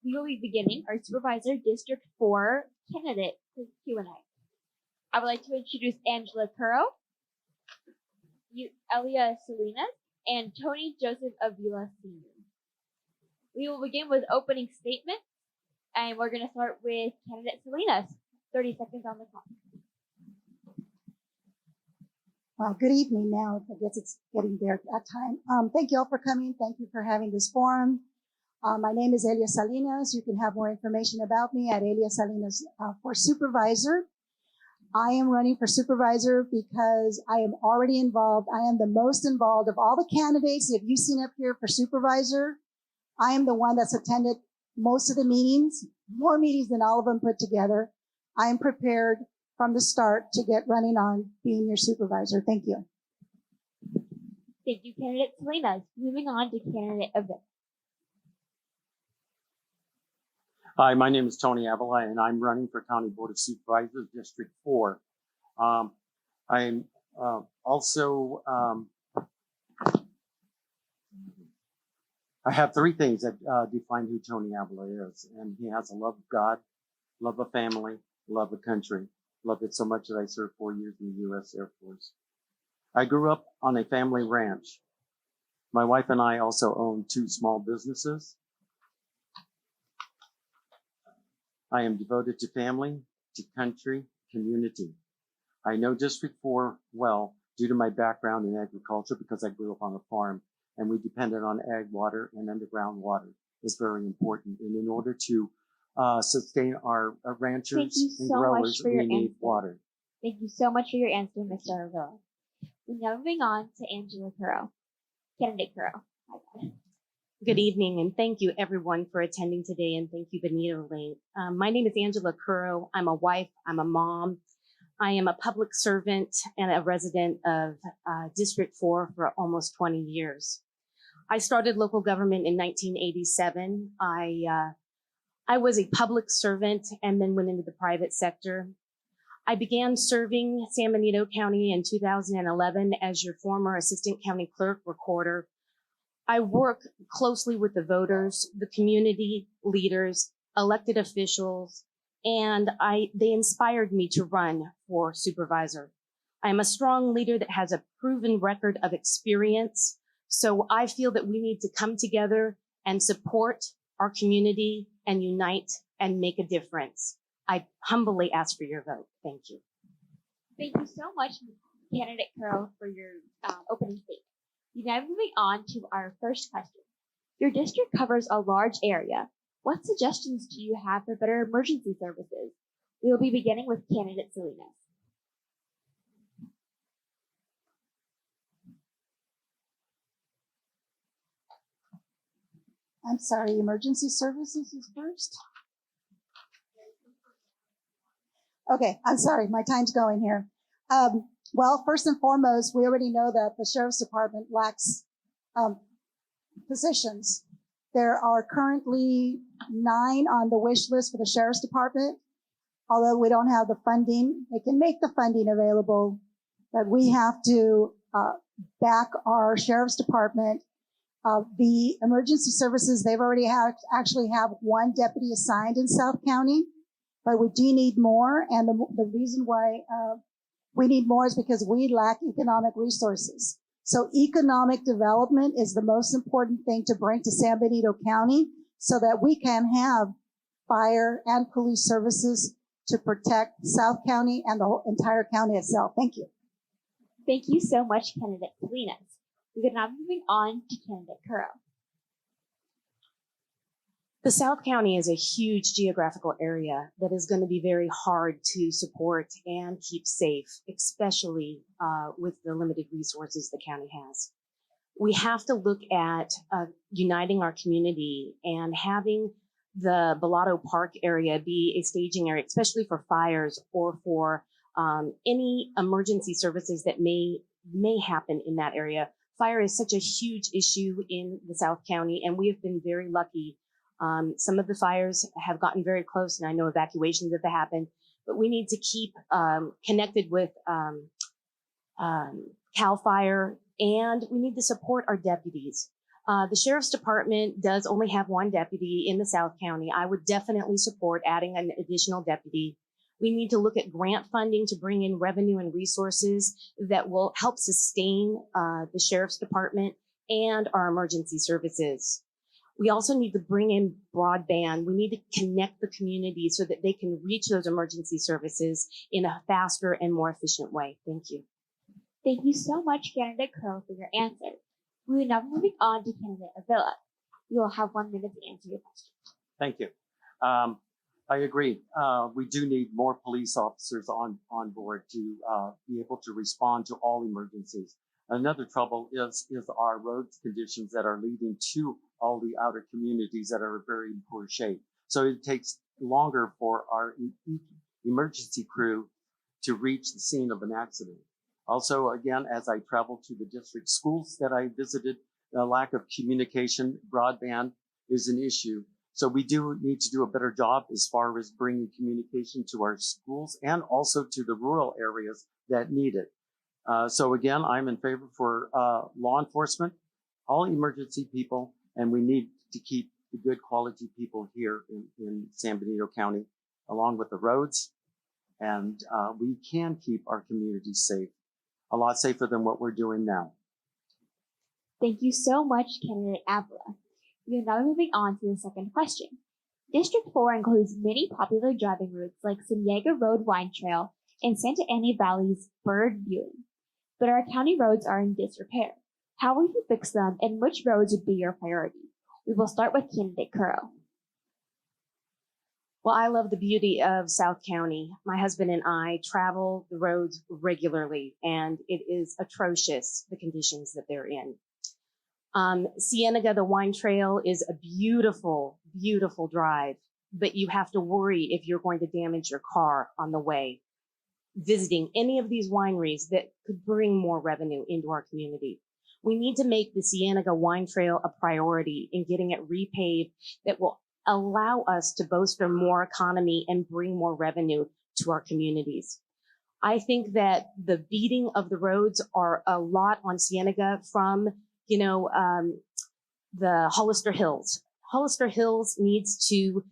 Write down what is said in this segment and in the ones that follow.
we will be beginning our Supervisor District 4 candidate Q&A. I would like to introduce Angela Curro, Elia Salinas, and Tony Joseph Avilla Sr. We will begin with opening statements, and we're going to start with candidate Salinas. 30 seconds on the clock. Well, good evening now. I guess it's getting there at that time. Thank you all for coming. Thank you for having this forum. My name is Elia Salinas. You can have more information about me at Elia Salinas for Supervisor. I am running for Supervisor because I am already involved. I am the most involved of all the candidates. If you've seen up here for Supervisor, I am the one that's attended most of the meetings, more meetings than all of them put together. I am prepared from the start to get running on being your Supervisor. Thank you. Thank you, candidate Salinas. Moving on to candidate Avilla. Hi, my name is Tony Avilla, and I'm running for County Board of Supervisors, District 4. I'm also, I have three things that define who Tony Avilla is, and he has a love of God, love of family, love of country. Loved it so much that I served 4 years in the U.S. Air Force. I grew up on a family ranch. My wife and I also own 2 small businesses. I am devoted to family, to country, community. I know District 4 well due to my background in agriculture because I grew up on a farm and we depended on ag water, and underground water is very important. And in order to sustain our ranchers and growers, we need water. Thank you so much for your answer, Mr. Avilla. We're now moving on to Angela Curro. Candidate Curro. Good evening, and thank you everyone for attending today, and thank you, Benito Link. My name is Angela Curro. I'm a wife, I'm a mom. I am a public servant and a resident of District 4 for almost 20 years. I started local government in 1987. I was a public servant and then went into the private sector. I began serving San Benito County in 2011 as your former assistant county clerk recorder. I work closely with the voters, the community leaders, elected officials, and they inspired me to run for supervisor. I am a strong leader that has a proven record of experience, so I feel that we need to come together and support our community and unite and make a difference. I humbly ask for your vote. Thank you. Thank you so much, candidate Curro, for your opening statement. Now moving on to our first question. Your district covers a large area. What suggestions do you have for better emergency services? We will be beginning with candidate Salinas. I'm sorry, emergency services is first? Okay, I'm sorry, my time's going here. Well, first and foremost, we already know that the Sheriff's Department lacks positions. There are currently 9 on the wish list for the Sheriff's Department. Although we don't have the funding, they can make the funding available, but we have to back our Sheriff's Department. The emergency services, they've already actually have 1 deputy assigned in South County, but we do need more. And the reason why we need more is because we lack economic resources. So economic development is the most important thing to bring to San Benito County so that we can have fire and police services to protect South County and the whole entire county itself. Thank you. Thank you so much, candidate Salinas. We're now moving on to candidate Curro. The South County is a huge geographical area that is going to be very hard to support and keep safe, especially with the limited resources the county has. We have to look at uniting our community and having the Bellato Park area be a staging area, especially for fires or for any emergency services that may happen in that area. Fire is such a huge issue in the South County, and we have been very lucky. Some of the fires have gotten very close, and I know evacuations have happened, but we need to keep connected with CAL FIRE, and we need to support our deputies. The Sheriff's Department does only have one deputy in the South County. I would definitely support adding an additional deputy. We need to look at grant funding to bring in revenue and resources that will help sustain the Sheriff's Department and our emergency services. We also need to bring in broadband. We need to connect the community so that they can reach those emergency services in a faster and more efficient way. Thank you. Thank you so much, candidate Curl, for your answer. We will now be moving on to candidate Avilla. You will have 1 minute to answer your question. Thank you. I agree. We do need more police officers on board to be able to respond to all emergencies. Another trouble is our road conditions that are leading to all the outer communities that are very in poor shape. So it takes longer for our emergency crew to reach the scene of an accident. Also, again, as I travel to the district schools that I visited, the lack of communication, broadband is an issue. So we do need to do a better job as far as bringing communication to our schools and also to the rural areas that need it. So again, I'm in favor for law enforcement, all emergency people, and we need to keep the good quality people here in San Benito County, along with the roads. And we can keep our communities safe, a lot safer than what we're doing now. Thank you so much, candidate Avila. We are now moving on to the second question. District 4 includes many popular driving routes like San Diego Road Wine Trail and Santa Ana Valley's Bird Viewing. But our county roads are in disrepair. How will you fix them, and which roads would be your priority? We will start with candidate Curro. Well, I love the beauty of South County. My husband and I travel the roads regularly, and it is atrocious, the conditions that they're in. Cienega, the wine trail, is a beautiful, beautiful drive, but you have to worry if you're going to damage your car on the way visiting any of these wineries that could bring more revenue into our community. We need to make the Cienega wine trail a priority in getting it repaved that will allow us to bolster more economy and bring more revenue to our communities. I think that the beating of the roads are a lot on Cienega from the Hollister Hills. Hollister Hills needs to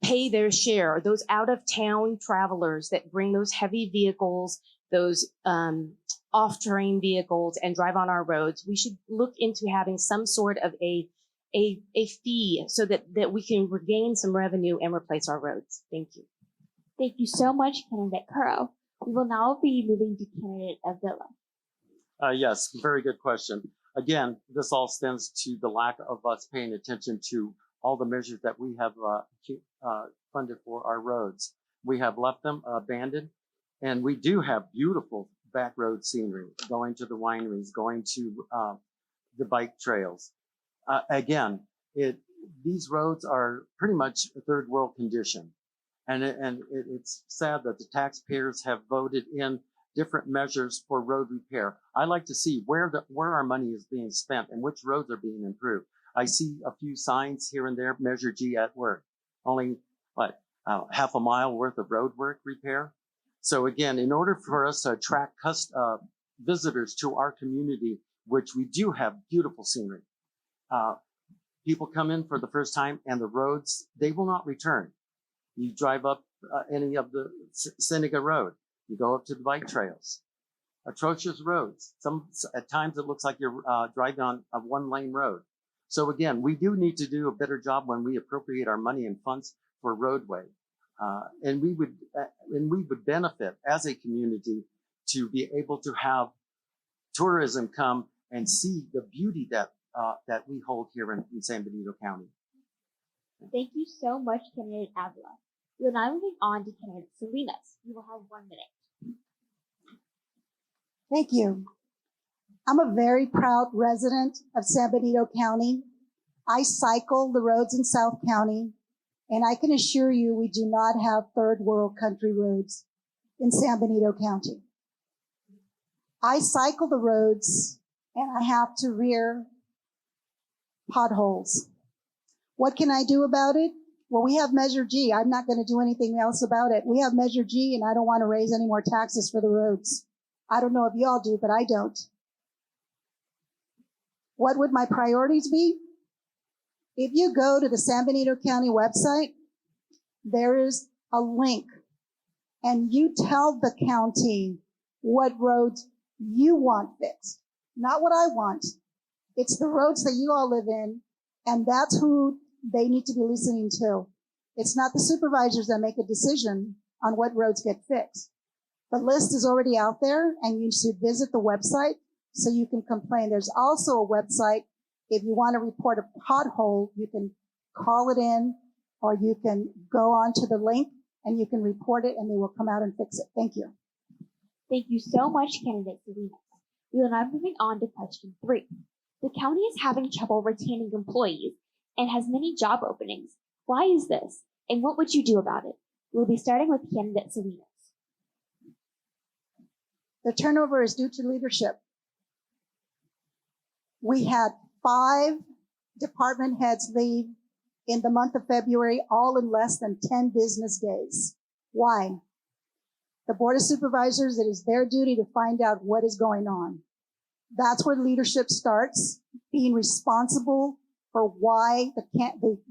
pay their share. Those out of town travelers that bring those heavy vehicles, those off-terrain vehicles and drive on our roads, we should look into having some sort of a fee so that we can regain some revenue and replace our roads. Thank you. Thank you so much, candidate Curro. We will now be moving to candidate Avila. Yes, very good question. Again, this all stems to the lack of us paying attention to all the measures that we have funded for our roads. We have left them abandoned, and we do have beautiful back road scenery, going to the wineries, going to the bike trails. Again, these roads are pretty much a third world condition. And it's sad that the taxpayers have voted in different measures for road repair. I like to see where our money is being spent and which roads are being improved. I see a few signs here and there, Measure G at work, only half a mile worth of road work repair. So again, in order for us to attract visitors to our community, which we do have beautiful scenery, people come in for the first time and the roads, they will not return. You drive up any of the Cienega Road, you go up to the bike trails, atrocious roads. At times it looks like you're driving on a one-lane road. So again, we do need to do a better job when we appropriate our money and funds for roadway. And we would benefit as a community to be able to have tourism come and see the beauty that we hold here in San Benito County. Thank you so much, candidate Avila. We are now moving on to candidate Salinas. You will have 1 minute. Thank you. I'm a very proud resident of San Benito County. I cycle the roads in South County, and I can assure you we do not have third world country roads in San Benito County. I cycle the roads, and I have to rear potholes. What can I do about it? Well, we have Measure G. I'm not going to do anything else about it. We have Measure G, and I don't want to raise any more taxes for the roads. I don't know if y'all do, but I don't. What would my priorities be? If you go to the San Benito County website, there is a link, and you tell the county what roads you want fixed, not what I want. It's the roads that you all live in, and that's who they need to be listening to. It's not the supervisors that make a decision on what roads get fixed. The list is already out there, and you should visit the website so you can complain. There's also a website. If you want to report a pothole, you can call it in, or you can go onto the link and you can report it, and they will come out and fix it. Thank you. Thank you so much, candidate Salinas. We are now moving on to question 3. The county is having trouble retaining employees and has many job openings. Why is this? And what would you do about it? We'll be starting with candidate Salinas. The turnover is due to leadership. We had 5 department heads leave in the month of February, all in less than 10 business days. Why? The Board of Supervisors, it is their duty to find out what is going on. That's where leadership starts, being responsible for why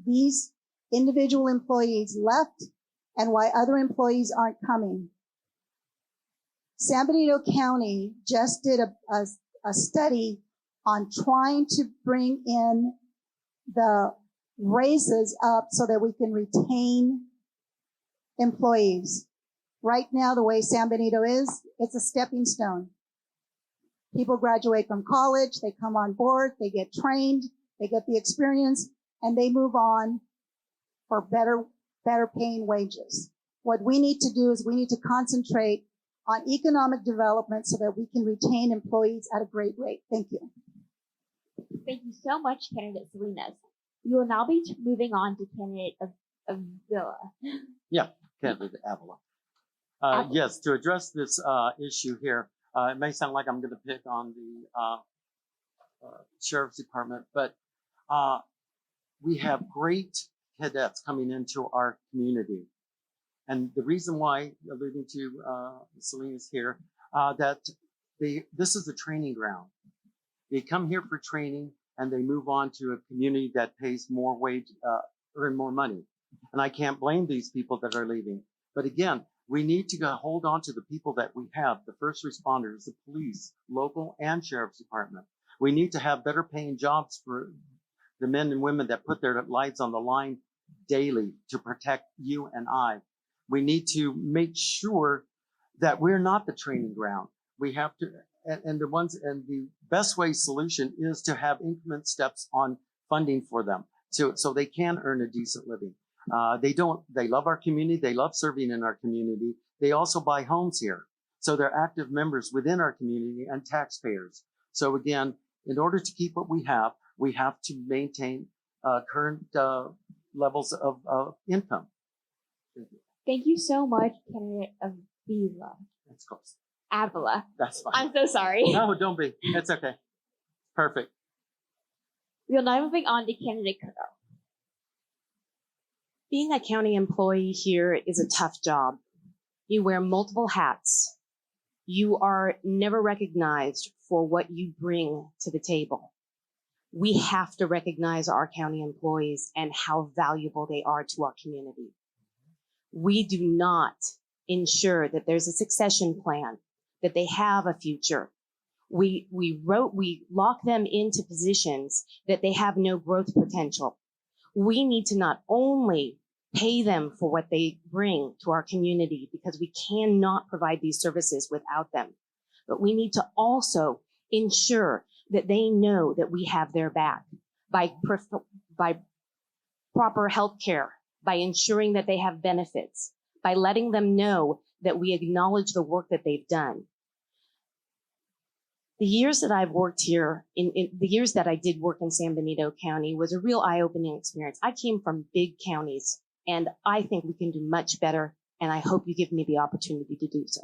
these individual employees left and why other employees aren't coming. San Benito County just did a study on trying to bring in the raises up so that we can retain employees. Right now, the way San Benito is, it's a stepping stone. People graduate from college, they come on board, they get trained, they get the experience, and they move on for better paying wages. What we need to do is we need to concentrate on economic development so that we can retain employees at a great rate. Thank you. Thank you so much, candidate Salinas. We will now be moving on to candidate Avilla. Yeah, candidate Avilla. Yes, to address this issue here, it may sound like I'm going to pick on the Sheriff's Department, but we have great cadets coming into our community. And the reason why, alluding to Salinas here, that this is a training ground. They come here for training and they move on to a community that pays more wage, earn more money. And I can't blame these people that are leaving. But again, we need to hold on to the people that we have, the first responders, the police, local and sheriff's department. We need to have better paying jobs for the men and women that put their lives on the line daily to protect you and I. We need to make sure that we're not the training ground. We have to, and the best way solution is to have increment steps on funding for them so they can earn a decent living. They love our community. They love serving in our community. They also buy homes here. So they're active members within our community and taxpayers. So again, in order to keep what we have to maintain current levels of income. Thank you so much, candidate Avilla. That's close. Avilla. That's fine. I'm so sorry. No, don't be. It's okay. Perfect. We are now moving on to candidate Curro. Being a county employee here is a tough job. You wear multiple hats. You are never recognized for what you bring to the table. We have to recognize our county employees and how valuable they are to our community. We do not ensure that there's a succession plan, that they have a future. We lock them into positions that they have no growth potential. We need to not only pay them for what they bring to our community, because we cannot provide these services without them, but we need to also ensure that they know that we have their back by proper health care, by ensuring that they have benefits, by letting them know that we acknowledge the work that they've done. The years that I've worked here, in the years that I did work in San Benito County, was a real eye-opening experience. I came from big counties, and I think we can do much better, and I hope you give me the opportunity to do so.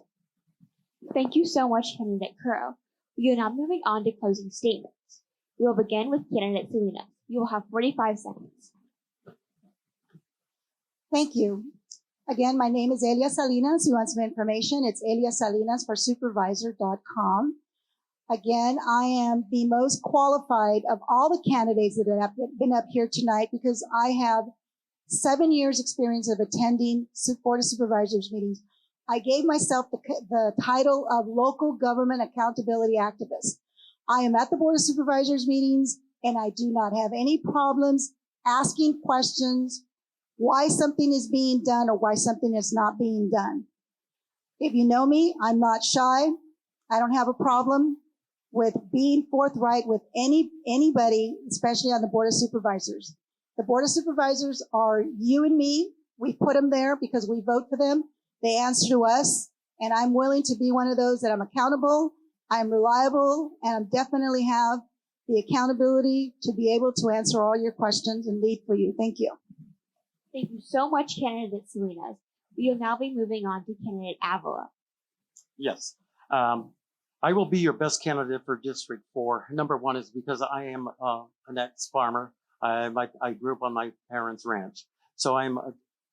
Thank you so much, candidate Curro. We are now moving on to closing statements. We will begin with candidate Salinas. You will have 45 seconds. Thank you. Again, my name is Elia Salinas. You want some information? It's Elia Salinas for Supervisor.com. Again, I am the most qualified of all the candidates that have been up here tonight because I have 7 years experience of attending Board of Supervisors meetings. I gave myself the title of local government accountability activist. I am at the Board of Supervisors meetings and I do not have any problems asking questions why something is being done or why something is not being done. If you know me, I'm not shy. I don't have a problem with being forthright with anybody, especially on the Board of Supervisors. The Board of Supervisors are you and me. We put them there because we vote for them. They answer to us, and I'm willing to be one of those that I'm accountable, I'm reliable, and I definitely have the accountability to be able to answer all your questions and lead for you. Thank you. Thank you so much, candidate Salinas. We will now be moving on to candidate Avilla. Yes. I will be your best candidate for District 4. Number one is because I am an ex-farmer. I grew up on my parents' ranch. So I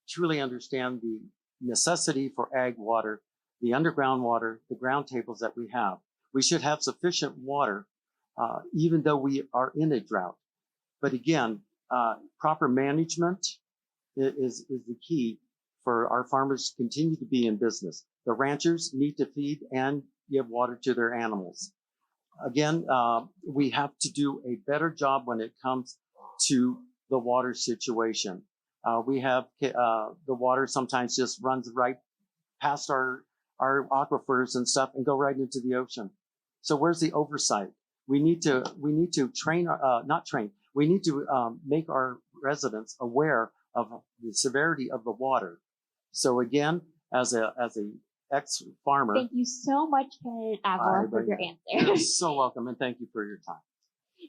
truly understand the necessity for ag water, the underground water, the ground tables that we have. We should have sufficient water, even though we are in a drought. But again, proper management is the key for our farmers to continue to be in business. The ranchers need to feed and give water to their animals. Again, we have to do a better job when it comes to the water situation. We have the water sometimes just runs right past our aquifers and stuff and go right into the ocean. So where's the oversight? We need to train, not train. We need to make our residents aware of the severity of the water. So again, as a ex-farmer. Thank you so much, candidate Avilla, for your answer. You're so welcome, and thank you for your time.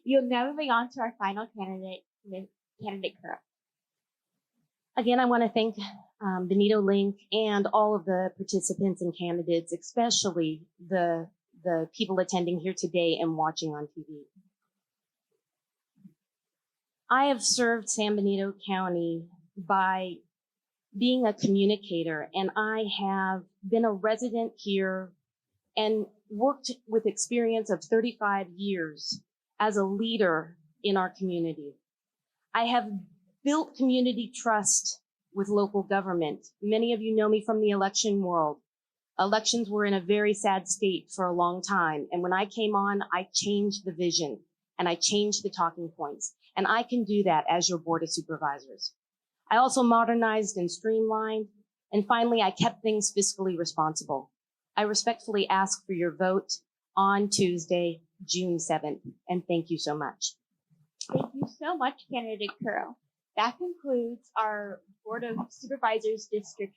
You're now moving on to our final candidate, candidate Curro. Again, I want to thank Benito Link and all of the participants and candidates, especially the people attending here today and watching on TV. I have served San Benito County by being a communicator, and I have been a resident here and worked with experience of 35 years as a leader in our community. I have built community trust with local government. Many of you know me from the election world. Elections were in a very sad state for a long time, and when I came on, I changed the vision and I changed the talking points, and I can do that as your Board of Supervisors. I also modernized and streamlined, and finally, I kept things fiscally responsible. I respectfully ask for your vote on Tuesday, June 7th, and thank you so much. Thank you so much, candidate Curro. That concludes our Board of Supervisors District